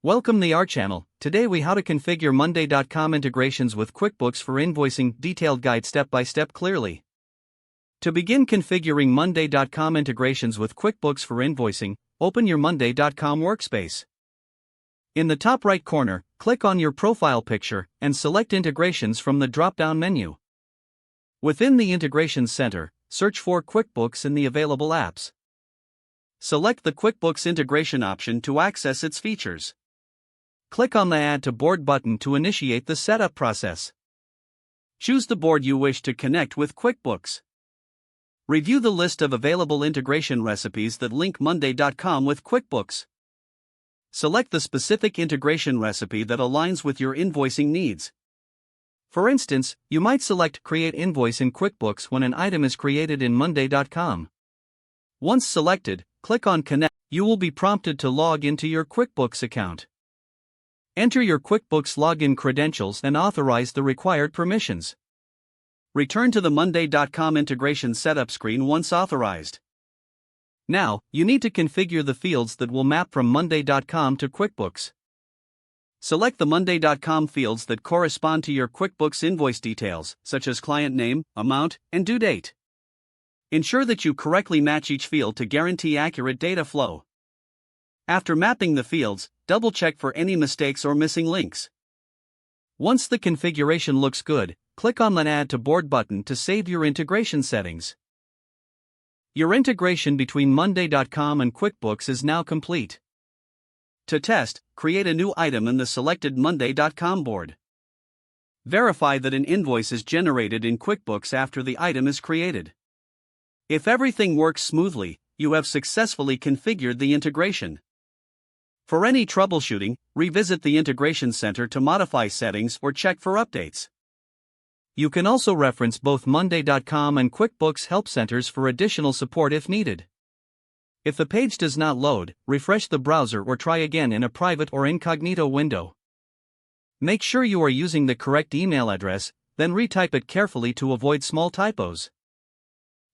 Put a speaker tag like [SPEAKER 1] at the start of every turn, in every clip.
[SPEAKER 1] Welcome to our channel. Today we how to configure Monday.com integrations with QuickBooks for invoicing, detailed guide step by step clearly. To begin configuring Monday.com integrations with QuickBooks for invoicing, open your Monday.com workspace. In the top right corner, click on your profile picture and select Integrations from the drop-down menu. Within the Integrations Center, search for QuickBooks in the available apps. Select the QuickBooks integration option to access its features. Click on the Add to Board button to initiate the setup process. Choose the board you wish to connect with QuickBooks. Review the list of available integration recipes that link Monday.com with QuickBooks. Select the specific integration recipe that aligns with your invoicing needs. For instance, you might select Create Invoice in QuickBooks when an item is created in Monday.com. Once selected, click on Connect. You will be prompted to log into your QuickBooks account. Enter your QuickBooks login credentials and authorize the required permissions. Return to the Monday.com integration setup screen once authorized. Now, you need to configure the fields that will map from Monday.com to QuickBooks. Select the Monday.com fields that correspond to your QuickBooks invoice details, such as client name, amount, and due date. Ensure that you correctly match each field to guarantee accurate data flow. After mapping the fields, double-check for any mistakes or missing links. Once the configuration looks good, click on the Add to Board button to save your integration settings. Your integration between Monday.com and QuickBooks is now complete. To test, create a new item in the selected Monday.com board. Verify that an invoice is generated in QuickBooks after the item is created. If everything works smoothly, you have successfully configured the integration. For any troubleshooting, revisit the Integration Center to modify settings or check for updates. You can also reference both Monday.com and QuickBooks Help Centers for additional support if needed. If the page does not load, refresh the browser or try again in a private or incognito window. Make sure you are using the correct email address, then retype it carefully to avoid small typos.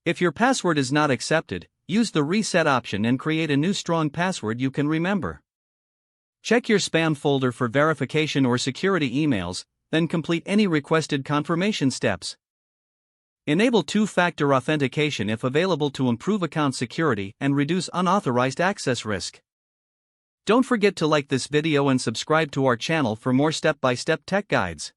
[SPEAKER 1] If your password is not accepted, use the Reset option and create a new strong password you can remember. Check your spam folder for verification or security emails, then complete any requested confirmation steps. Enable two-factor authentication if available to improve account security and reduce unauthorized access risk. Don't forget to like this video and subscribe to our channel for more step-by-step tech guides.